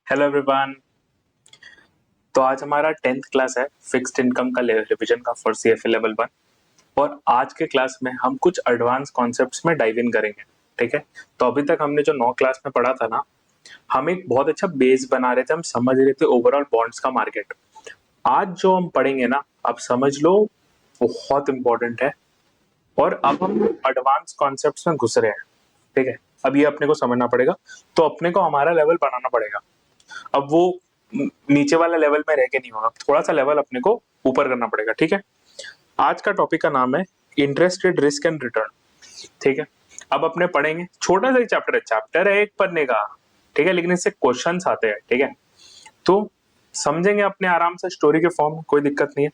Hello everyone. तो आज हमारा 10th क्लास है फिक्स्ड इनकम का रिवीजन का फॉर सीएफए लेवल 1। और आज के क्लास में हम कुछ एडवांस कॉन्सेप्ट्स में डाइव इन करेंगे। ठीक है। तो अभी तक हमने जो 9 क्लास में पढ़ा था ना, हम एक बहुत अच्छा बेस बना रहे थे, हम समझ रहे थे ओवरऑल बॉन्ड्स का मार्केट। आज जो हम पढ़ेंगे ना, आप समझ लो बहुत इंपॉर्टेंट है। और अब हम एडवांस कॉन्सेप्ट्स में घुस रहे हैं। ठीक है। अब ये अपने को समझना पड़ेगा, तो अपने को हमारा लेवल बढ़ाना पड़ेगा। अब वो नीचे वाला लेवल में रह के नहीं होगा, थोड़ा सा लेवल अपने को ऊपर करना पड़ेगा। ठीक है। आज का टॉपिक का नाम है interest rate risk and return. ठीक है। अब अपने पढ़ेंगे, छोटा सा ही चैप्टर है एक पढ़ने का। ठीक है। लेकिन इससे क्वेश्चंस आते हैं। ठीक है। तो समझेंगे अपने आराम से स्टोरी के फॉर्म, कोई दिक्कत नहीं है।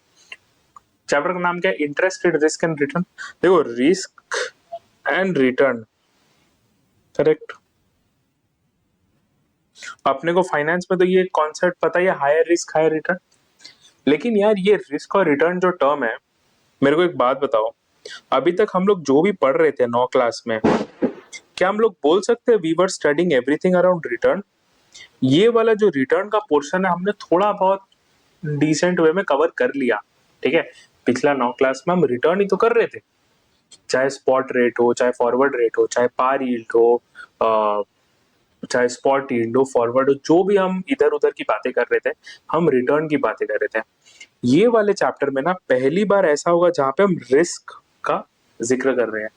चैप्टर का नाम क्या है? Interest rate risk and return. देखो, रिस्क एंड रिटर्न, करेक्ट। अपने को फाइनेंस में तो ये कॉन्सेप्ट पता ही है, हायर रिस्क हायर रिटर्न। लेकिन यार, ये रिस्क और रिटर्न जो टर्म है, मेरे को एक बात बताओ, अभी तक हम लोग जो भी पढ़ रहे थे 9 क्लास में, क्या हम लोग बोल सकते हैं we were studying everything around return? ये वाला जो रिटर्न का पोर्शन है, हमने थोड़ा बहुत डिसेंट वे में कवर कर लिया। ठीक है। पिछला 9 क्लास में हम रिटर्न ही तो कर रहे थे, चाहे स्पॉट रेट हो, चाहे फॉरवर्ड रेट हो, चाहे पार यील्ड हो, चाहे स्पॉट यील्ड हो, फॉरवर्ड हो, जो भी हम इधर उधर की बातें कर रहे थे, हम रिटर्न की बातें कर रहे थे। ये वाले चैप्टर में ना पहली बार ऐसा होगा जहां पे हम रिस्क का जिक्र कर रहे हैं,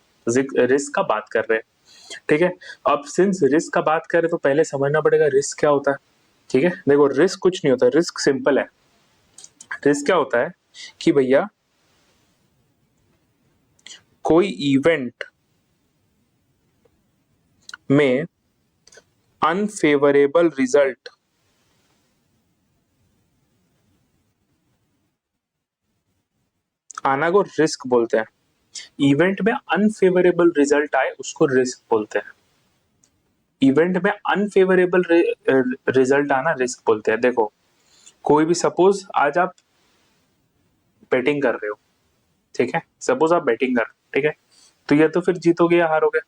रिस्क का बात कर रहे हैं। ठीक है। अब सिंस रिस्क का बात करें तो पहले समझना पड़ेगा रिस्क क्या होता है। ठीक है। देखो, रिस्क कुछ नहीं होता, रिस्क सिंपल है। रिस्क क्या होता है कि भैया, कोई इवेंट में अनफेवरेबल रिजल्ट आना को रिस्क बोलते हैं। इवेंट में अनफेवरेबल रिजल्ट आए उसको रिस्क बोलते हैं। इवेंट में अनफेवरेबल रिजल्ट आना रिस्क बोलते हैं। देखो, कोई भी सपोज आज आप बैटिंग कर रहे हो। ठीक है। सपोज आप बैटिंग कर रहे हो। ठीक है। तो या तो फिर जीतोगे या हारोगे।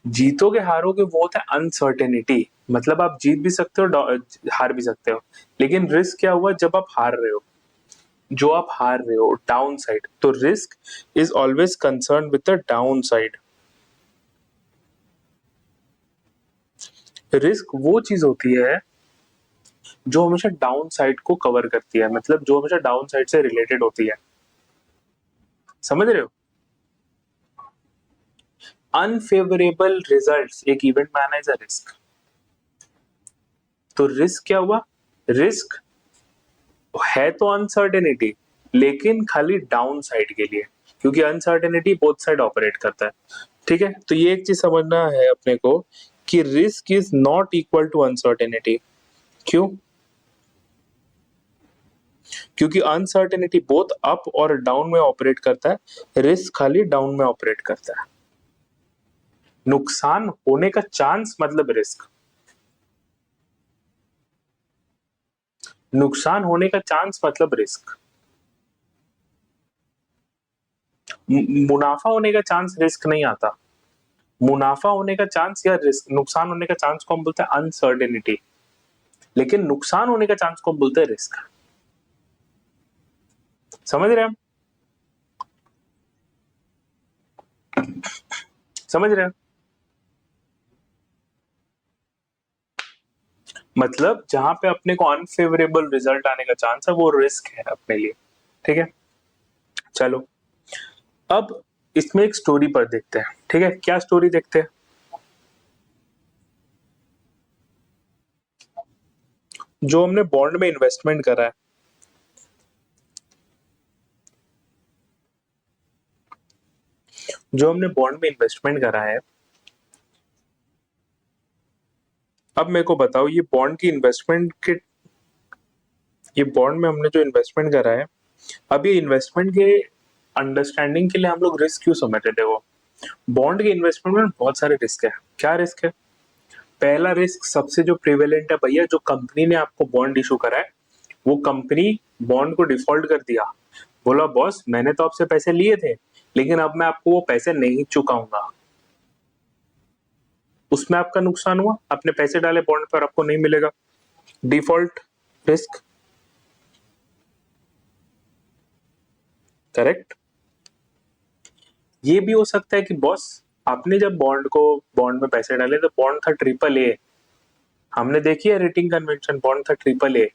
जीतोगे हारोगे वो होता है अनसर्टेनिटी, मतलब आप जीत भी सकते हो, हार भी सकते हो। लेकिन रिस्क क्या हुआ जब आप हार रहे हो? जो आप हार रहे हो, डाउन साइड। तो risk is always concern with the down side. Risk वो चीज होती है जो हमेशा डाउन साइड को कवर करती है, मतलब जो हमेशा डाउन साइड से रिलेटेड होती है। समझ रहे हो? अनफेवरेबल रिजल्ट्स एक इवेंट में आना इज अ रिस्क। तो रिस्क क्या हुआ? रिस्क है तो अनसर्टेनिटी, लेकिन खाली डाउन साइड के लिए, क्योंकि अनसर्टेनिटी बोथ साइड ऑपरेट करता है। ठीक है। तो ये एक चीज समझना है अपने को कि risk is not equal to uncertainty. क्यों? क्योंकि अनसर्टेनिटी बोथ अप और डाउन में ऑपरेट करता है, रिस्क खाली डाउन में ऑपरेट करता है। नुकसान होने का चांस मतलब रिस्क, नुकसान होने का चांस मतलब रिस्क, मुनाफा होने का चांस रिस्क नहीं आता। मुनाफा होने का चांस या रिस्क, नुकसान होने का चांस को हम बोलते हैं अनसर्टेनिटी, लेकिन नुकसान होने का चांस को हम बोलते हैं रिस्क। समझ रहे हैं हम? समझ रहे हैं? मतलब जहां पे अपने को अनफेवरेबल रिजल्ट आने का चांस है वो रिस्क है अपने लिए। ठीक है। चलो, अब इसमें एक स्टोरी पर देखते हैं। ठीक है। क्या स्टोरी देखते हैं? जो हमने बॉन्ड में इन्वेस्टमेंट करा है, जो हमने बॉन्ड में इन्वेस्टमेंट करा है, अब मेरे को बताओ, ये बॉन्ड की इन्वेस्टमेंट के, ये बॉन्ड में हमने जो इन्वेस्टमेंट करा है, अब ये इन्वेस्टमेंट के अंडरस्टैंडिंग के लिए हम लोग रिस्क क्यों समझ रहे थे? वो बॉन्ड के इन्वेस्टमेंट में बहुत सारे रिस्क है। क्या रिस्क है? पहला रिस्क सबसे जो प्रिवेलेंट है भैया, जो कंपनी ने आपको बॉन्ड इशू करा है, वो कंपनी बॉन्ड को डिफॉल्ट कर दिया, बोला बॉस मैंने तो आपसे पैसे लिए थे, लेकिन अब मैं आपको वो पैसे नहीं चुकाऊंगा। उसमें आपका नुकसान हुआ, आपने पैसे डाले बॉन्ड पर, आपको नहीं मिलेगा, डिफॉल्ट रिस्क, करेक्ट। ये भी हो सकता है कि बॉस आपने जब बॉन्ड में पैसे डाले तो बॉन्ड था ट्रिपल ए, हमने देखी है रेटिंग कन्वेंशन, बॉन्ड था ट्रिपल ए,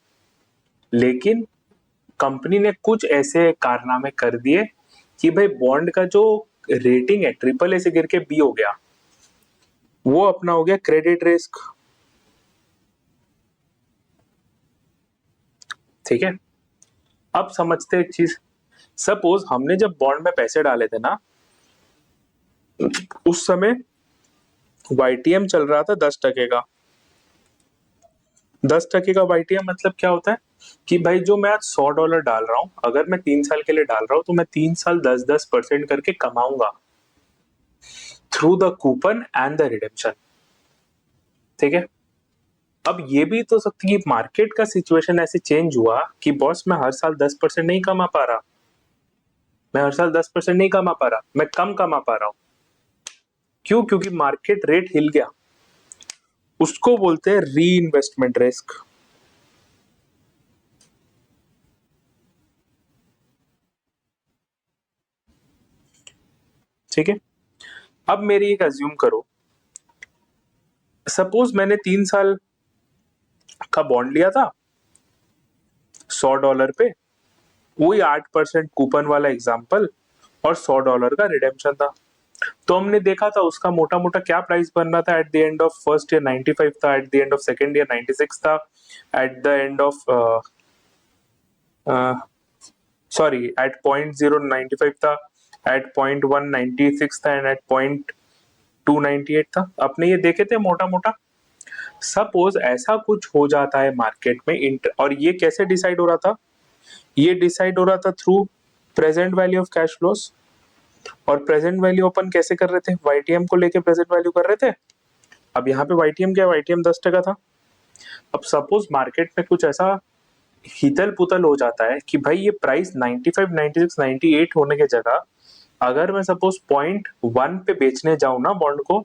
लेकिन कंपनी ने कुछ ऐसे कारनामे कर दिए कि भाई बॉन्ड का जो रेटिंग है ट्रिपल ए से गिर के बी हो गया, वो अपना हो गया क्रेडिट रिस्क, ठीक है। अब समझते एक चीज, सपोज हमने जब बॉन्ड में पैसे डाले थे ना, उस समय वाईटीएम चल रहा था 10% का। 10% का वाईटीएम मतलब क्या होता है कि भाई जो मैं आज $100 डाल रहा हूं, अगर मैं 3 साल के लिए डाल रहा हूं तो मैं 3 साल 10% करके कमाऊंगा through the coupon and the redemption, ठीक है। अब ये भी तो सकती है कि मार्केट का सिचुएशन ऐसे चेंज हुआ कि बॉस मैं हर साल 10% नहीं कमा पा रहा, मैं हर साल 10% नहीं कमा पा रहा, मैं कम कमा पा रहा हूं। क्यों? क्योंकि मार्केट रेट हिल गया, उसको बोलते हैं री इन्वेस्टमेंट रिस्क, ठीक है। अब मेरी एक अज्यूम करो, सपोज मैंने 3 साल का बॉन्ड लिया था $100 पे, वही 8% कूपन वाला एग्जाम्पल, और $100 का रिडेम्पशन था। तो हमने देखा था उसका मोटा मोटा क्या प्राइस बन रहा था, at the end of first year 95 था, at the end of second year 96 था, at the end of sorry at .095 था, एट .196 था, एंड एट .298 था। अपने ये देखे थे मोटा मोटा। सपोज ऐसा कुछ हो जाता है मार्केट में, और ये कैसे डिसाइड हो रहा था, ये डिसाइड हो रहा था through present value of cash flows. और प्रेजेंट वैल्यू अपन कैसे कर रहे थे, वाईटीएम को लेके प्रेजेंट वैल्यू कर रहे थे। अब यहाँ पे वाईटीएम क्या, वाईटीएम 10% था। अब सपोज मार्केट में कुछ ऐसा हितल पुतल हो जाता है कि भाई ये प्राइस 95, 96, 98 होने की जगह अगर मैं सपोज .1 पे बेचने जाऊं ना बॉन्ड को,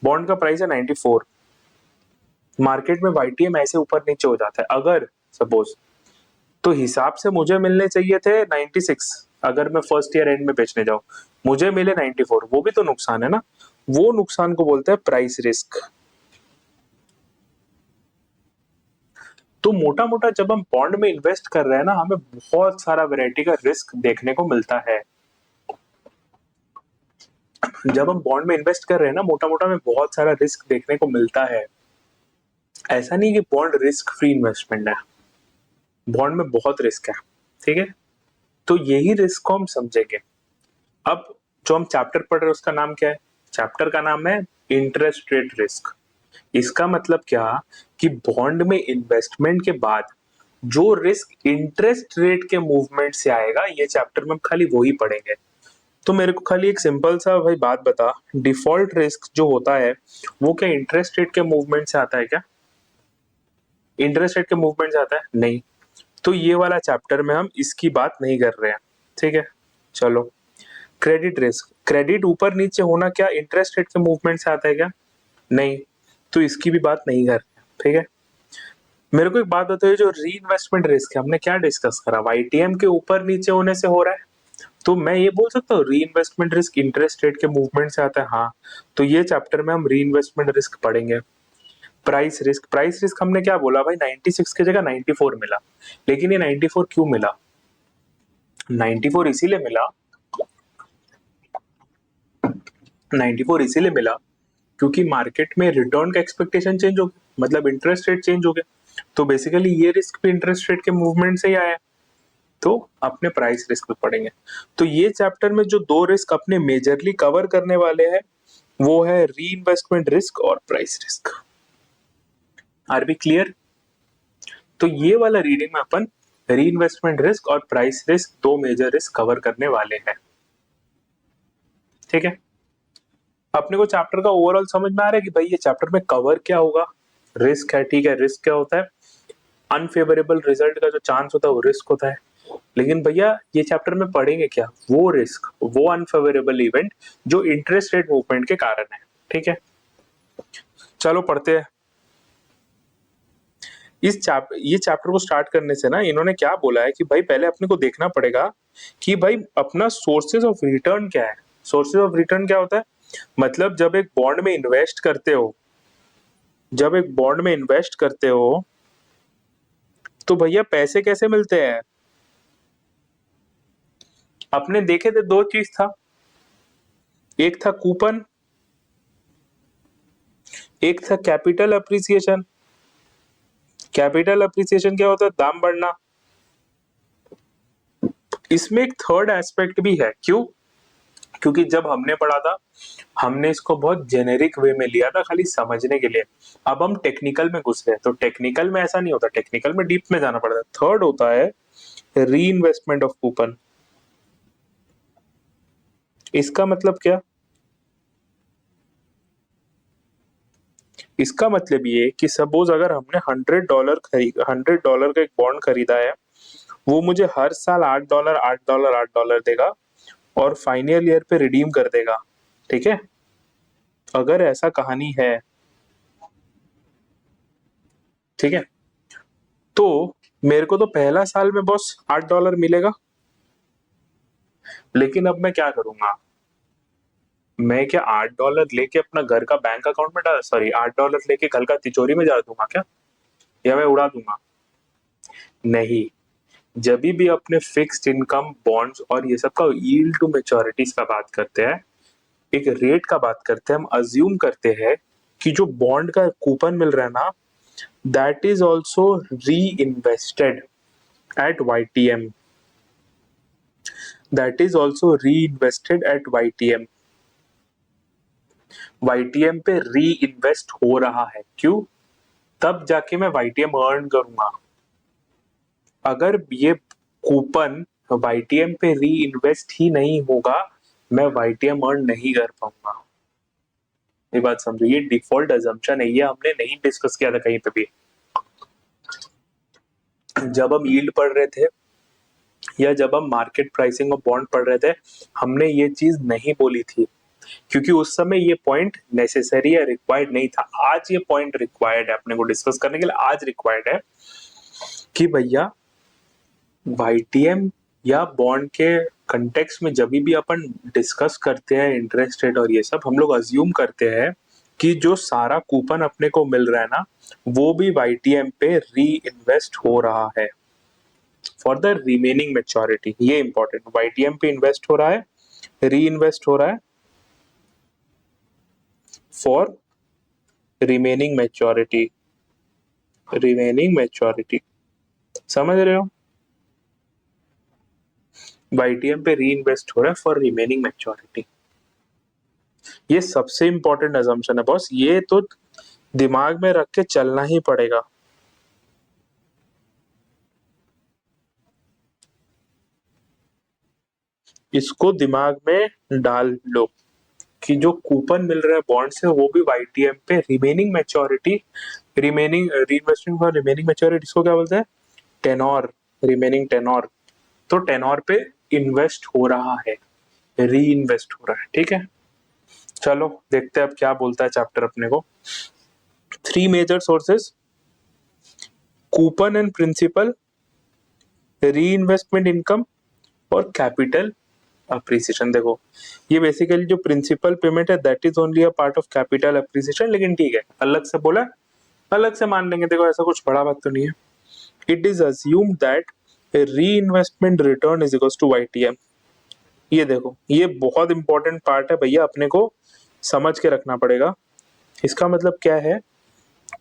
बॉन्ड का प्राइस है 94, मार्केट में वाईटीएम ऐसे ऊपर नीचे हो जाता है अगर सपोज, तो हिसाब से मुझे मिलने चाहिए थे 96, अगर मैं फर्स्ट ईयर एंड में बेचने जाऊं मुझे मिले 94, वो भी तो नुकसान है ना। वो नुकसान को बोलते हैं प्राइस रिस्क। तो मोटा मोटा जब हम बॉन्ड में इन्वेस्ट कर रहे हैं ना, हमें बहुत सारा वैरायटी का रिस्क देखने को मिलता है। जब हम बॉन्ड में इन्वेस्ट कर रहे हैं ना, मोटा मोटा हमें बहुत सारा रिस्क देखने को मिलता है। ऐसा नहीं कि बॉन्ड रिस्क फ्री इन्वेस्टमेंट है, बॉन्ड में बहुत रिस्क है, ठीक है। तो यही रिस्क को हम समझेंगे। अब जो हम चैप्टर पढ़ रहे हैं उसका नाम क्या है, चैप्टर का नाम है इंटरेस्ट रेट रिस्क। इसका मतलब क्या कि बॉन्ड में इन्वेस्टमेंट के बाद जो रिस्क इंटरेस्ट रेट के मूवमेंट से आएगा, ये चैप्टर में हम खाली वो ही पढ़ेंगे। तो मेरे को खाली एक सिंपल सा भाई बात बता, डिफॉल्ट रिस्क जो होता है वो क्या इंटरेस्ट रेट के मूवमेंट से आता है क्या, इंटरेस्ट रेट के मूवमेंट से आता है? नहीं। तो ये वाला चैप्टर में हम इसकी बात नहीं कर रहे हैं, ठीक है। चलो, क्रेडिट रिस्क, क्रेडिट ऊपर नीचे होना क्या इंटरेस्ट रेट के मूवमेंट से आता है क्या? नहीं। तो इसकी भी बात नहीं कर रहे, ठीक है। मेरे को एक बात बताइए, जो री इन्वेस्टमेंट रिस्क है हमने क्या डिस्कस करा, वाईटीएम के ऊपर नीचे होने से हो रहा है, तो मैं ये बोल सकता हूँ री इन्वेस्टमेंट रिस्क इंटरेस्ट रेट के मूवमेंट से आता है, हाँ। तो ये चैप्टर में हम री इन्वेस्टमेंट रिस्क पढ़ेंगे। प्राइस रिस्क, प्राइस रिस्क हमने क्या बोला भाई, 96 की जगह 94 मिला, लेकिन ये 94 क्यों मिला, 94 इसीलिए मिला, 94 इसीलिए मिला क्योंकि मार्केट में रिटर्न का एक्सपेक्टेशन चेंज हो गया, मतलब इंटरेस्ट रेट चेंज हो गया। तो बेसिकली ये रिस्क भी इंटरेस्ट रेट के मूवमेंट से ही आया है। तो अपने प्राइस रिस्क पे पढ़ेंगे। तो ये चैप्टर में जो दो रिस्क अपने मेजरली कवर करने वाले हैं वो है री इन्वेस्टमेंट रिस्क और price risk. Are be clear? तो ये वाला रीडिंग में अपन री इन्वेस्टमेंट रिस्क और प्राइस रिस्क, दो मेजर रिस्क कवर करने वाले हैं, ठीक है। अपने को चैप्टर का ओवरऑल समझ में आ रहा है कि भाई ये चैप्टर में कवर क्या होगा, रिस्क है, ठीक है। रिस्क क्या होता है, अनफेवरेबल रिजल्ट का जो चांस होता है वो रिस्क होता है। लेकिन भैया ये चैप्टर में पढ़ेंगे क्या, वो रिस्क, वो अनफेवरेबल इवेंट जो इंटरेस्ट रेट मूवमेंट के कारण है, ठीक है। चलो पढ़ते हैं। ये चैप्टर को स्टार्ट करने से ना इन्होंने क्या बोला है कि भाई पहले अपने को देखना पड़ेगा कि भाई अपना सोर्सेज ऑफ रिटर्न क्या है। सोर्सेज ऑफ रिटर्न क्या होता है, मतलब जब एक बॉन्ड में इन्वेस्ट करते हो, जब एक बॉन्ड में इन्वेस्ट करते हो तो भैया पैसे कैसे मिलते हैं। अपने देखे थे दो चीज था, एक था कूपन, एक था कैपिटल अप्रिसिएशन। कैपिटल अप्रिसिएशन क्या होता है, दाम बढ़ना। इसमें एक थर्ड एस्पेक्ट भी है, क्यों, क्योंकि जब हमने पढ़ा था हमने इसको बहुत जेनेरिक वे में लिया था खाली समझने के लिए। अब हम टेक्निकल में घुस रहे हैं तो टेक्निकल में ऐसा नहीं होता, टेक्निकल में डीप में जाना पड़ता है। थर्ड होता है री इन्वेस्टमेंट ऑफ कूपन। इसका मतलब क्या, इसका मतलब ये कि सपोज अगर हमने $100 का एक बॉन्ड खरीदा है, वो मुझे हर साल $8 $8 $8 देगा और फाइनल ईयर पे रिडीम कर देगा, ठीक है। अगर ऐसा कहानी है, ठीक है, तो मेरे को तो पहला साल में बॉस $8 मिलेगा। लेकिन अब मैं क्या करूंगा, मैं क्या $8 लेके अपना घर का बैंक अकाउंट में डाल, सॉरी $8 लेके घर का तिजोरी में डाल दूंगा क्या, या मैं उड़ा दूंगा। नहीं, जब भी अपने फिक्स्ड इनकम बॉन्ड्स और ये सब का यील्ड टू मैच्योरिटीज का बात करते हैं, एक रेट का बात करते हैं, हम अज्यूम करते हैं कि जो बॉन्ड का कूपन मिल रहा है ना, दैट इज ऑल्सो री invested at YTM, that is also री इन्वेस्टेड एट YTM। YTM पे री इन्वेस्ट हो रहा है, क्यों, तब जाके मैं YTM अर्न करूंगा। अगर ये कूपन YTM पे री इन्वेस्ट ही नहीं होगा, मैं YTM अर्न नहीं कर पाऊंगा। ये बात समझो, ये डिफॉल्ट अजम्पशन है, ये हमने नहीं डिस्कस किया था कहीं पे भी। जब हम यील्ड पढ़ रहे थे या जब हम मार्केट प्राइसिंग ऑफ बॉन्ड पढ़ रहे थे, हमने ये चीज नहीं बोली थी, क्योंकि उस समय ये पॉइंट नेसेसरी या रिक्वायर्ड नहीं था। आज ये पॉइंट रिक्वायर्ड है अपने को डिस्कस करने के लिए, आज रिक्वायर्ड है कि भैया YTM या बॉन्ड के कंटेक्स्ट में जब भी अपन डिस्कस करते हैं इंटरेस्ट रेट और ये सब, हम लोग अज्यूम करते हैं कि जो सारा कूपन अपने को मिल रहा है ना, वो भी YTM पे री इन्वेस्ट हो रहा है फॉर द रिमेनिंग मेच्योरिटी। ये इंपॉर्टेंट, YTM पे इन्वेस्ट हो रहा है, री इन्वेस्ट हो रहा है for remaining maturity, remaining maturity, समझ रहे हो। YTM पे री इन्वेस्ट हो रहा है फॉर रिमेनिंग मेच्योरिटी। ये सबसे इंपॉर्टेंट अजम्पशन है बॉस, ये तो दिमाग में रख के चलना ही पड़ेगा। इसको दिमाग में डाल लो कि जो कूपन मिल रहा है बॉन्ड से, वो भी YTM पे remaining maturity, remaining reinvestment for remaining maturity, इसको क्या बोलते हैं, टेनोर, रिमेनिंग टेनोर। तो टेनोर पे इन्वेस्ट हो रहा है, री इन्वेस्ट हो रहा है, ठीक है। चलो देखते हैं अब क्या बोलता है चैप्टर अपने को। 3 major sources, coupon and principal, re investment income और कैपिटल अप्रिसिएशन। देखो ये बेसिकली जो प्रिंसिपल पेमेंट है that is only a part of capital appreciation, लेकिन ठीक है अलग से बोला, अलग से मान लेंगे। देखो ऐसा कुछ बड़ा बात तो नहीं है। It is assumed that re investment return is equals to YTM। ये देखो ये बहुत इंपॉर्टेंट पार्ट है भैया, अपने को समझ के रखना पड़ेगा। इसका मतलब क्या है,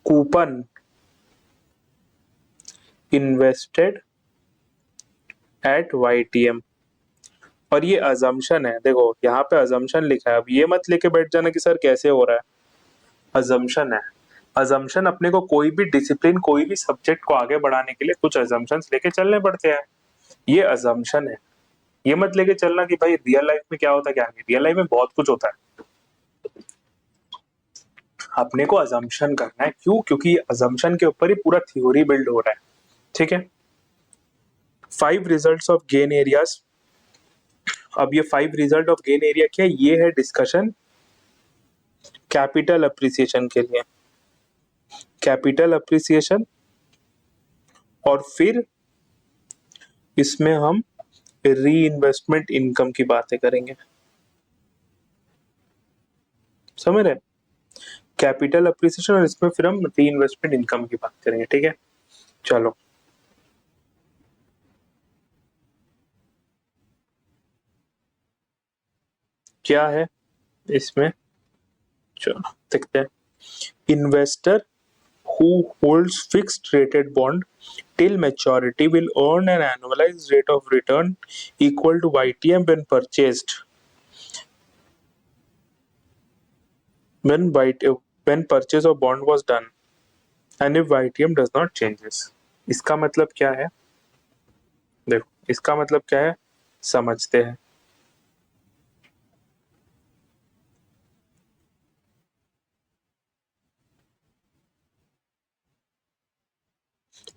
कूपन इन्वेस्टेड एट YTM, और ये अजम्पशन है। देखो यहाँ पे अजम्पशन लिखा है, अब ये मत लेके बैठ जाना कि सर कैसे हो रहा है, अजम्पशन है। अजम्पशन अपने को कोई भी डिसिप्लिन, कोई भी सब्जेक्ट को आगे बढ़ाने के लिए कुछ अजम्पशंस लेके चलने पड़ते हैं। ये अजम्पशन है, ये मत लेके चलना कि भाई रियल लाइफ में क्या होता है क्या नहीं। रियल लाइफ में बहुत कुछ होता है, अपने को अजम्पशन करना है। क्यों, क्योंकि अजम्पशन के ऊपर ही पूरा थ्योरी बिल्ड हो रहा है, ठीक है। 5 रिजल्ट्स ऑफ गेन एरियाज। अब ये 5 रिजल्ट ऑफ गेन एरिया क्या है, ये है डिस्कशन कैपिटल अप्रिसिएशन के लिए। कैपिटल अप्रिसिएशन, और फिर इसमें हम री इन्वेस्टमेंट इनकम की बातें करेंगे। समझ रहे? कैपिटल अप्रिसिएशन और इसमें फिर हम री इन्वेस्टमेंट इनकम की बात करेंगे। ठीक है, चलो क्या है इसमें, चलो देखते हैं। Investor who holds fixed rated bond till maturity will earn an annualized rate of return equal to YTM when purchased when purchase of bond was done and if YTM does not changes। इसका मतलब क्या है? देखो इसका मतलब क्या है, समझते हैं।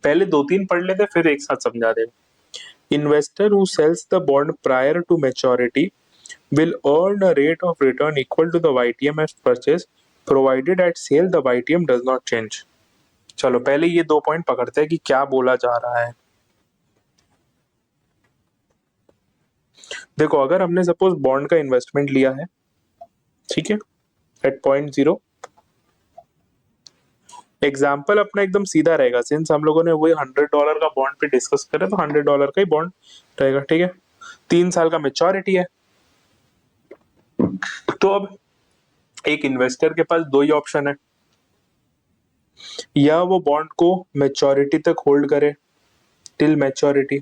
पहले दो तीन पढ़ लेते फिर एक साथ समझा दे। Investor who sells the bond prior to maturity will earn a rate of return equal to the YTM as purchase provided at sale the YTM does not change। चलो पहले ये दो पॉइंट पकड़ते हैं कि क्या बोला जा रहा है। देखो अगर हमने सपोज बॉन्ड का इन्वेस्टमेंट लिया है, ठीक है, एट .0, एग्जाम्पल अपना एकदम सीधा रहेगा, सिंस हम लोगों ने वही $100 का बॉन्ड पे डिस्कस करा तो $100 का ही बॉन्ड रहेगा। ठीक है, 3 साल का मेच्योरिटी है। तो अब एक इन्वेस्टर के पास दो ही ऑप्शन है, या वो बॉन्ड को मेच्योरिटी तक होल्ड करे टिल मेच्योरिटी,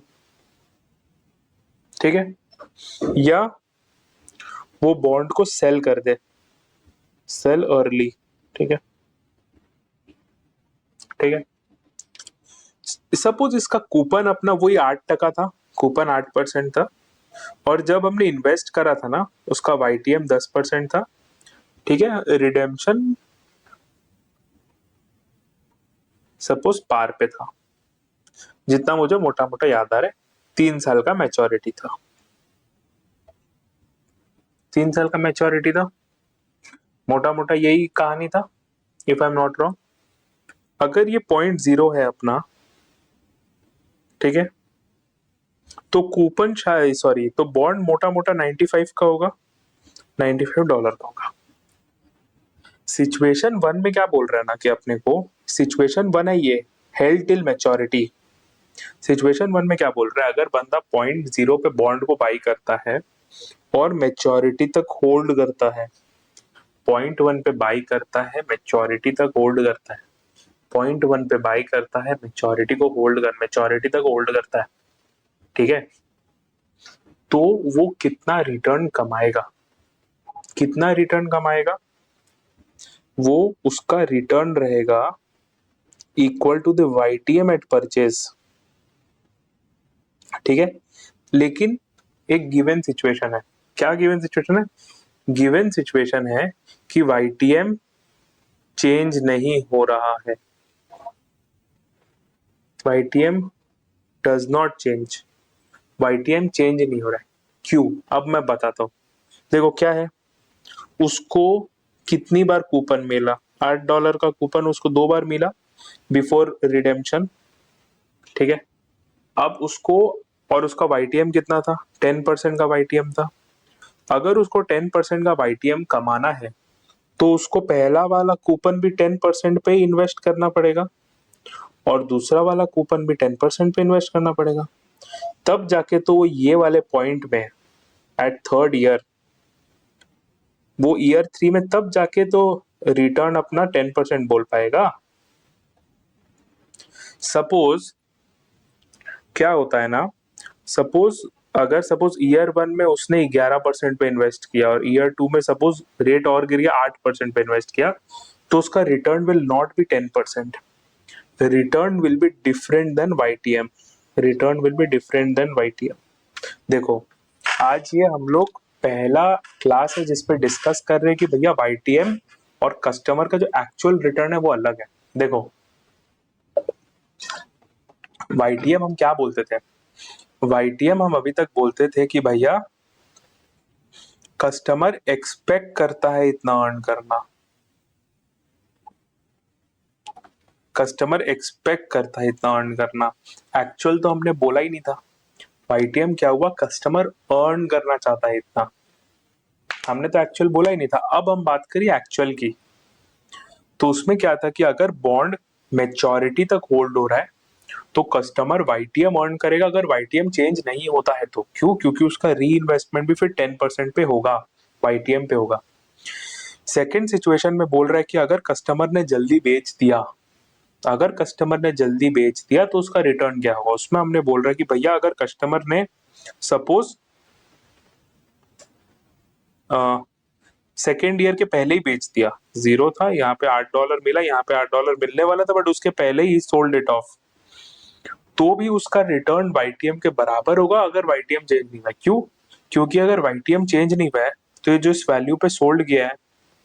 ठीक है, या वो बॉन्ड को सेल कर दे, सेल अर्ली। ठीक है, ठीक है, सपोज इसका कूपन अपना वही 8% था, कूपन 8% था, और जब हमने इन्वेस्ट करा था ना उसका YTM 10% था। ठीक है, रिडेम्पशन सपोज पार पे था, जितना मुझे मोटा मोटा याद आ रहा है 3 साल का मैच्योरिटी था, 3 साल का मैच्योरिटी था, मोटा मोटा यही कहानी था if I am not wrong. अगर ये .0 है अपना, ठीक है, तो कूपन शायद सॉरी तो बॉन्ड मोटा मोटा 95 का होगा, $95 का होगा। सिचुएशन 1 में क्या बोल रहा है ना कि अपने को सिचुएशन 1 है ये, हेल्ड टिल मैच्योरिटी। सिचुएशन 1 में क्या बोल रहा है, अगर बंदा .0 पे बॉन्ड को बाई करता है और मैच्योरिटी तक होल्ड करता है, .1 पे बाई करता है मैच्योरिटी तक होल्ड करता है, .1 पे बाई करता है मैच्योरिटी तक होल्ड करता है, ठीक है, तो वो कितना रिटर्न कमाएगा, कितना रिटर्न कमाएगा, वो उसका रिटर्न रहेगा equal to the YTM at purchase. ठीक है, लेकिन एक गिवन सिचुएशन है। क्या गिवन सिचुएशन है? गिवन सिचुएशन है कि YTM चेंज नहीं हो रहा है, YTM does not change, YTM change नहीं हो रहा है। क्यों? अब मैं बताता हूँ। देखो क्या है, उसको कितनी बार कूपन मिला, $8 का कूपन उसको 2 बार मिला बिफोर रिडेम्पशन। ठीक है, अब उसको, और उसका YTM कितना था, 10% का YTM था। अगर उसको 10% का YTM कमाना है तो उसको पहला वाला कूपन भी 10% पे इन्वेस्ट करना पड़ेगा और दूसरा वाला कूपन भी 10% पे इन्वेस्ट करना पड़ेगा, तब जाके तो वो ये वाले पॉइंट में एट थर्ड ईयर, वो ईयर 3 में तब जाके तो रिटर्न अपना 10% बोल पाएगा। सपोज क्या होता है ना, सपोज अगर सपोज ईयर 1 में उसने 11% पे इन्वेस्ट किया और ईयर 2 में सपोज रेट और गिर गया 8% पे इन्वेस्ट किया, तो उसका return will not be 10%, return will be different than YTM, return will be different than YTM। देखो आज ये हम लोग पहला क्लास है जिसपे डिस्कस कर रहे हैं कि भैया YTM और कस्टमर का जो एक्चुअल रिटर्न है वो अलग है। देखो YTM हम क्या बोलते थे, YTM हम अभी तक बोलते थे कि भैया कस्टमर एक्सपेक्ट करता है इतना अर्न करना, कस्टमर एक्सपेक्ट करता है इतना अर्न करना, एक्चुअल तो हमने बोला ही नहीं था। वाईटीएम क्या हुआ, कस्टमर अर्न करना चाहता है इतना, हमने तो एक्चुअल बोला ही नहीं था। अब हम बात करिए एक्चुअल की, तो उसमें क्या था कि अगर बॉन्ड मेच्योरिटी तक होल्ड हो रहा है तो कस्टमर वाईटीएम अर्न करेगा, अगर वाईटीएम चेंज नहीं होता है तो। क्यों? क्योंकि उसका री इन्वेस्टमेंट भी फिर 10% पे होगा, वाईटीएम पे होगा। सेकेंड सिचुएशन में बोल रहा है कि अगर कस्टमर ने जल्दी बेच दिया, अगर कस्टमर ने जल्दी बेच दिया तो उसका रिटर्न क्या होगा। उसमें हमने बोल रहा है कि भैया अगर कस्टमर ने सपोज सेकेंड ईयर के पहले ही बेच दिया, जीरो था, यहाँ पे $8 मिला, यहाँ पे $8 मिलने वाला था, बट उसके पहले ही सोल्ड इट ऑफ, तो भी उसका रिटर्न वाईटीएम के बराबर होगा अगर वाईटीएम चेंज नहीं हुआ। क्यों? क्योंकि अगर वाईटीएम चेंज नहीं हुआ है तो ये जो इस वैल्यू पे सोल्ड गया है,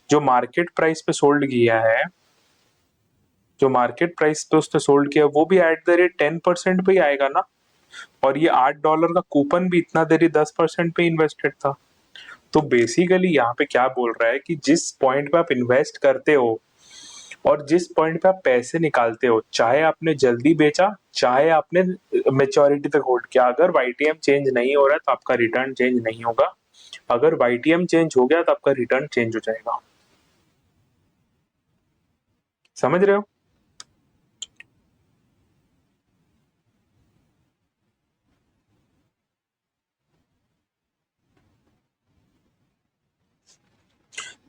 जो मार्केट प्राइस पे सोल्ड किया है, जो मार्केट प्राइस पे उसने सोल्ड किया वो भी एट द रेट 10% पे ही आएगा ना। और ये $8 का कूपन भी इतना देरी 10% पे इन्वेस्टेड था। तो बेसिकली यहाँ पे क्या बोल रहा है कि जिस पॉइंट पे आप इन्वेस्ट करते हो और जिस पॉइंट पे आप पैसे निकालते हो, चाहे आपने जल्दी बेचा चाहे आपने मेच्योरिटी तक होल्ड किया, अगर वाईटीएम चेंज नहीं हो रहा है तो आपका रिटर्न चेंज नहीं होगा, अगर वाईटीएम चेंज हो गया तो आपका रिटर्न चेंज हो जाएगा। समझ रहे हो?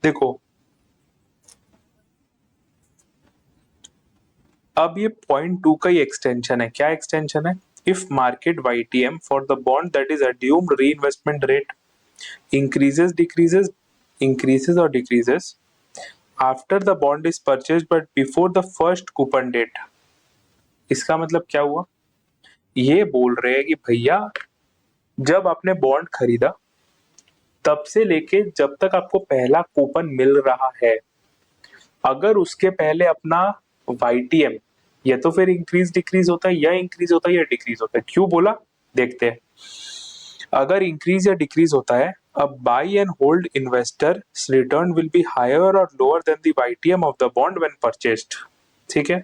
देखो, अब ये पॉइंट 2 का ही एक्सटेंशन है। क्या एक्सटेंशन है? If market YTM for the bond that is assumed reinvestment rate increases decreases increases or decreases after the bond is purchased but before the first coupon date। इसका मतलब क्या हुआ? ये बोल रहे हैं कि भैया जब आपने बॉन्ड खरीदा तब से लेके जब तक आपको पहला कूपन मिल रहा है, अगर उसके पहले अपना वाईटीएम या तो फिर इंक्रीज डिक्रीज होता है, या इंक्रीज होता है या डिक्रीज होता है। क्यों बोला? देखते हैं। अगर इंक्रीज या डिक्रीज होता है, अब buy and hold investor return will be higher और lower than the YTM of the bond when purchased. ठीक है।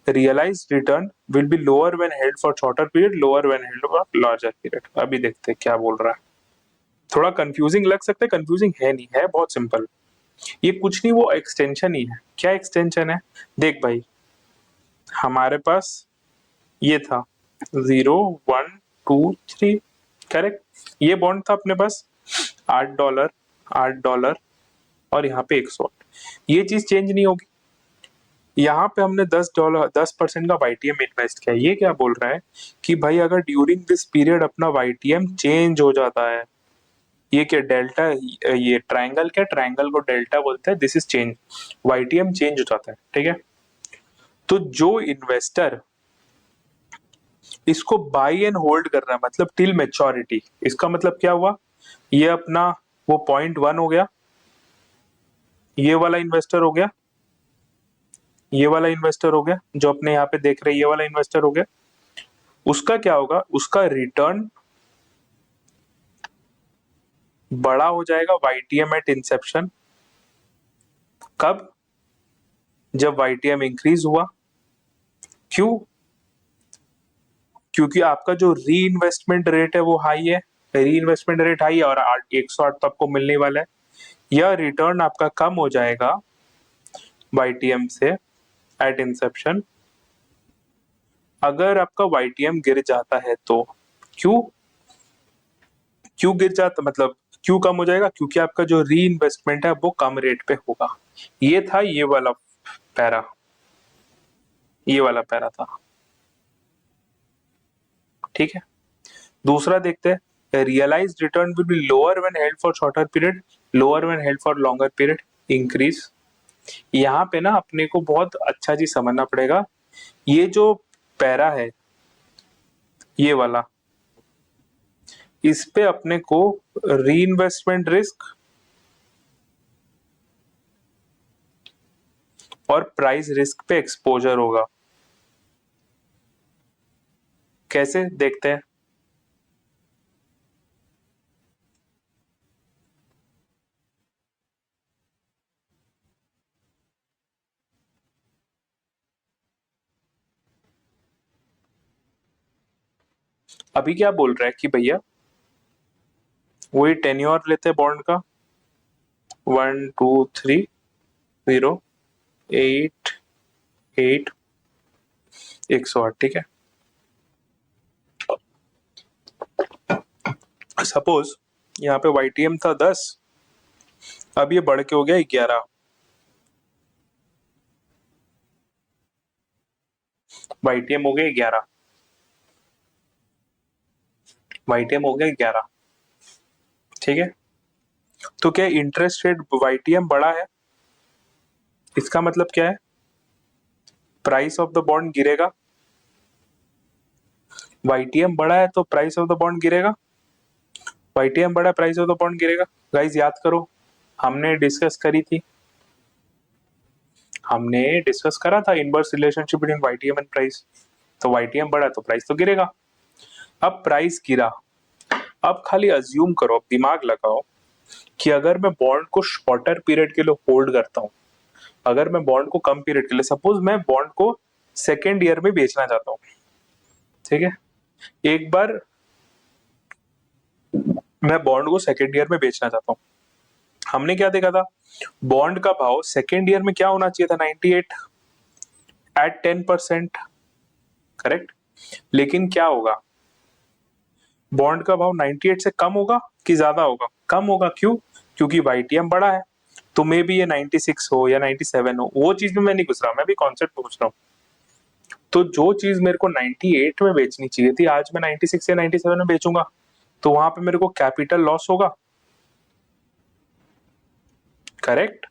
Realised return will be lower when held for shorter period, lower when held for larger period. अभी देखते हैं क्या बोल रहा है। थोड़ा कंफ्यूजिंग लग सकता है, कंफ्यूजिंग है नहीं, है बहुत सिंपल। ये कुछ नहीं, वो एक्सटेंशन ही है। क्या एक्सटेंशन है? देख भाई, हमारे पास ये था 0, 1, 2, 3, करेक्ट। ये बॉन्ड था अपने पास $8, $8 और यहाँ पे 100। ये चीज चेंज नहीं होगी। यहाँ पे हमने $10, 10% का वाईटीएम इन्वेस्ट किया। ये क्या बोल रहा है कि भाई अगर ड्यूरिंग दिस पीरियड अपना वाईटीएम चेंज हो जाता है, ये क्या डेल्टा, ये ट्रायंगल, क्या ट्रायंगल को डेल्टा बोलते हैं, this is change, YTM change हो जाता है। ठीक है। तो जो इन्वेस्टर इसको बाई एंड होल्ड कर रहा है, मतलब टिल मेच्योरिटी, इसका मतलब क्या हुआ? ये अपना वो पॉइंट 1 हो गया, ये वाला इन्वेस्टर हो गया, ये वाला इन्वेस्टर हो गया, जो अपने यहाँ पे देख रहे हैं, ये वाला इन्वेस्टर हो गया। उसका क्या होगा? उसका रिटर्न बड़ा हो जाएगा वाईटीएम एट इंसेप्शन। कब? जब वाईटीएम इंक्रीज हुआ। क्यों? क्योंकि आपका जो री इन्वेस्टमेंट रेट है वो हाई है, री इन्वेस्टमेंट रेट हाई है और 108 तो आपको मिलने वाला है, या रिटर्न आपका कम हो जाएगा वाईटीएम से एट इंसेप्शन अगर आपका वाईटीएम गिर जाता है तो। क्यों? क्यों गिर जाता, मतलब क्यों कम हो जाएगा? क्योंकि आपका जो री इन्वेस्टमेंट है वो कम रेट पे होगा। ये था ये वाला पैरा, ये वाला पैरा था। ठीक है। दूसरा देखते हैं, realise return will be lower when held for shorter period, lower when held for longer period, increase. यहाँ पे ना अपने को बहुत अच्छा चीज समझना पड़ेगा। ये जो पैरा है, ये वाला, इस पे अपने को री इन्वेस्टमेंट रिस्क और प्राइस रिस्क पे एक्सपोजर होगा। कैसे? देखते हैं। अभी क्या बोल रहा है कि भैया वही टेन्योर लेते हैं बॉन्ड का 1 2 3 0 8 8 108, ठीक है। सपोज यहाँ पे YTM था 10, अब ये बढ़ के हो गया 11, YTM हो गया 11, YTM हो गया 11, ठीक है। तो क्या इंटरेस्ट रेट YTM बड़ा है, इसका मतलब क्या है, प्राइस ऑफ द बॉन्ड गिरेगा। YTM बड़ा है तो प्राइस ऑफ द बॉन्ड गिरेगा, YTM बड़ा है, प्राइस ऑफ द बॉन्ड गिरेगा। गाइस याद करो, हमने डिस्कस करी थी, हमने डिस्कस करा था inverse relationship between YTM and price. तो YTM बढ़ा तो प्राइस तो गिरेगा। अब प्राइस गिरा, अब खाली अज्यूम करो, अब दिमाग लगाओ कि अगर मैं बॉन्ड को शॉर्टर पीरियड के लिए होल्ड करता हूं, अगर मैं बॉन्ड को कम पीरियड के लिए, सपोज मैं बॉन्ड को सेकेंड ईयर में बेचना चाहता हूं, ठीक है। एक बार मैं बॉन्ड को सेकेंड ईयर में बेचना चाहता हूं, हमने क्या देखा था, बॉन्ड का भाव सेकेंड ईयर में क्या होना चाहिए था, 98 एट 10%, करेक्ट। लेकिन क्या होगा, बॉन्ड का भाव 98 से कम होगा कि ज्यादा होगा, कम होगा। क्यों, क्योंकि YTM बड़ा है। तो मे बी ये 96 हो या 97 हो, वो चीज में मैं नहीं घुस रहा, मैं भी कॉन्सेप्ट पूछ रहा हूँ। तो जो चीज मेरे को 98 में बेचनी चाहिए थी, आज मैं 96 या 97 में बेचूंगा, तो वहां पे मेरे को कैपिटल लॉस होगा, करेक्ट।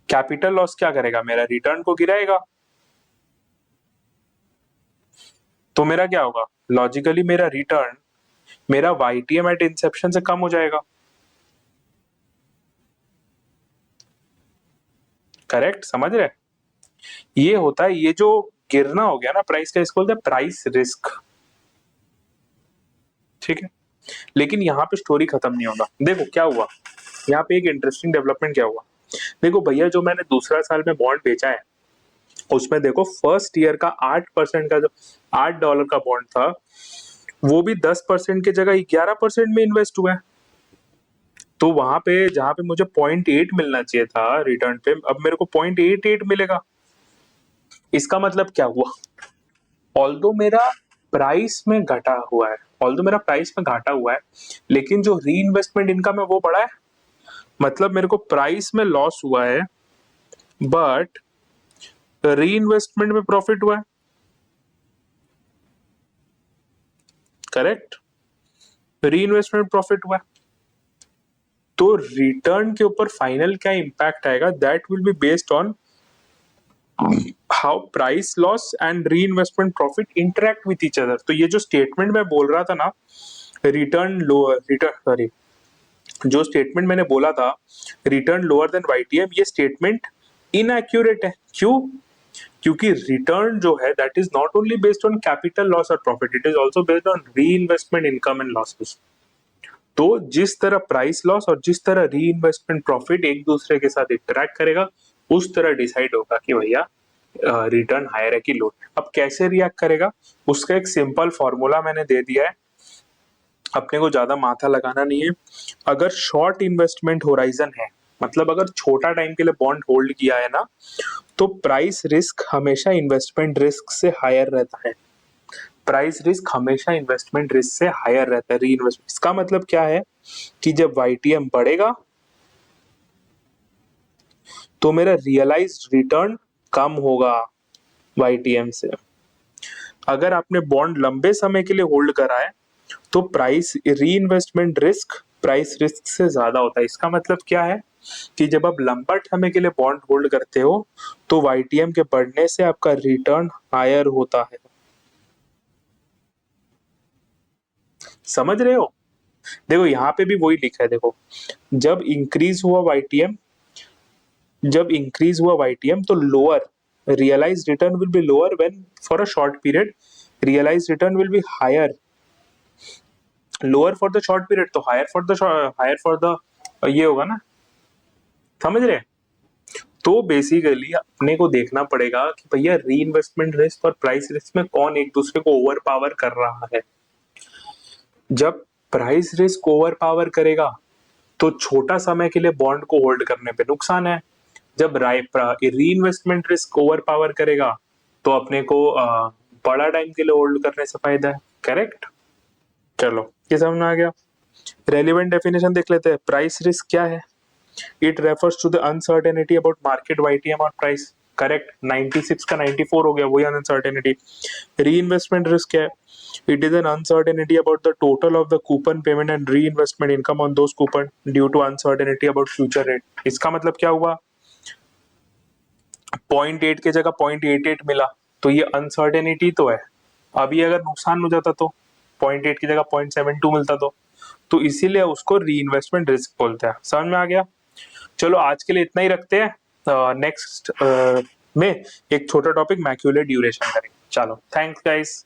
कैपिटल लॉस क्या करेगा, मेरा रिटर्न को गिराएगा। तो मेरा क्या होगा, लॉजिकली मेरा रिटर्न, मेरा YTM एट इंसेप्शन से कम हो जाएगा, करेक्ट। समझ रहे, ये होता है, ये जो गिरना हो गया ना प्राइस का, इसको बोलते हैं प्राइस रिस्क, ठीक है। लेकिन यहाँ पे स्टोरी खत्म नहीं होगा। देखो क्या हुआ, यहाँ पे एक इंटरेस्टिंग डेवलपमेंट क्या हुआ। देखो भैया, जो मैंने दूसरा साल में बॉन्ड बेचा है, उसमें देखो फर्स्ट ईयर का 8% का, जो $8 का बॉन्ड था, वो भी 10% की जगह 11% में इन्वेस्ट हुआ है। तो वहां पे जहां पे मुझे 0.8 मिलना चाहिए था रिटर्न पे, अब मेरे को 0.88 मिलेगा। इसका मतलब क्या हुआ, ऑल्दो मेरा प्राइस में घटा हुआ है, ऑल्दो मेरा प्राइस में घाटा हुआ है, लेकिन जो री इन्वेस्टमेंट इनकम है वो बढ़ा है। मतलब मेरे को प्राइस में लॉस हुआ है, बट री इन्वेस्टमेंट में प्रॉफिट हुआ है, करेक्ट। री इन्वेस्टमेंट प्रॉफिट हुआ है। तो रिटर्न के ऊपर फाइनल क्या इम्पैक्ट आएगा, that will be based on how price loss and reinvestment profit interact with each other. तो ये जो स्टेटमेंट मैं बोल रहा था ना, रिटर्न लोअर, रिटर्न सॉरी, जो स्टेटमेंट मैंने बोला था रिटर्न लोअर देन YTM, ये स्टेटमेंट इनएक्यूरेट है। क्यों, क्योंकि रिटर्न जो है that is not only based on capital loss और profit, it is also based on री इन्वेस्टमेंट इनकम एंड लॉसेस। तो जिस तरह प्राइस लॉस और जिस तरह री इन्वेस्टमेंट प्रॉफिट एक दूसरे के साथ इंटरेक्ट करेगा, उस तरह डिसाइड होगा कि भैया रिटर्न हायर है कि लो। अब कैसे रिएक्ट करेगा, उसका एक सिंपल फॉर्मूला मैंने दे दिया है, अपने को ज्यादा माथा लगाना नहीं है। अगर शॉर्ट इन्वेस्टमेंट होराइजन है, मतलब अगर छोटा टाइम के लिए बॉन्ड होल्ड किया है ना, तो प्राइस रिस्क हमेशा इन्वेस्टमेंट रिस्क से हायर रहता है। प्राइस रिस्क हमेशा इन्वेस्टमेंट रिस्क से हायर रहता है, री इन्वेस्टमेंट। इसका मतलब क्या है कि जब YTM बढ़ेगा तो मेरा रियलाइज्ड रिटर्न कम होगा YTM से। अगर आपने बॉन्ड लंबे समय के लिए होल्ड करा है, तो प्राइस री इन्वेस्टमेंट रिस्क प्राइस रिस्क से ज्यादा होता है। इसका मतलब क्या है कि जब आप लंबा समय के लिए बॉन्ड होल्ड करते हो, तो YTM के बढ़ने से आपका रिटर्न हायर होता है। समझ रहे हो, देखो यहाँ पे भी वही लिखा है, देखो जब इंक्रीज हुआ YTM, जब इंक्रीज हुआ YTM तो lower realise return will be lower when for a short period realise return will be higher, lower for the short period तो हायर फॉर द ये होगा ना, समझ रहे। तो बेसिकली अपने को देखना पड़ेगा कि भैया री इन्वेस्टमेंट रिस्क और प्राइस रिस्क में कौन एक दूसरे को ओवर पावर कर रहा है। जब प्राइस रिस्क ओवर पावर करेगा तो छोटा समय के लिए बॉन्ड को होल्ड करने पे नुकसान है। जब री इन्वेस्टमेंट रिस्क ओवर पावर करेगा तो अपने को बड़ा टाइम के लिए होल्ड करने से फायदा है। करेक्ट, चलो ये समझ में आ गया। रेलिवेंट डेफिनेशन देख लेते हैं। प्राइस रिस्क क्या है? It refers to the uncertainty about market YTM और प्राइस। करेक्ट, 96 का 94 हो गया, वही अनसर्टेनिटी। री इन्वेस्टमेंट रिस्क क्या है? It is an uncertainty about the total of the coupon payment and reinvestment income on those coupon due to uncertainty about future rate। इसका मतलब क्या हुआ? 0.8 की जगह 0.88 मिला तो ये अनसर्टेनिटी तो है। अभी अगर नुकसान हो जाता तो 0.8 की जगह 0.72 मिलता तो इसीलिए उसको री इन्वेस्टमेंट रिस्क बोलते हैं। समझ में आ गया? चलो आज के लिए इतना ही रखते हैं। नेक्स्ट में एक छोटा टॉपिक मैक्यूलेट ड्यूरेशन करेंगे। चलो, थैंक्स गाइस।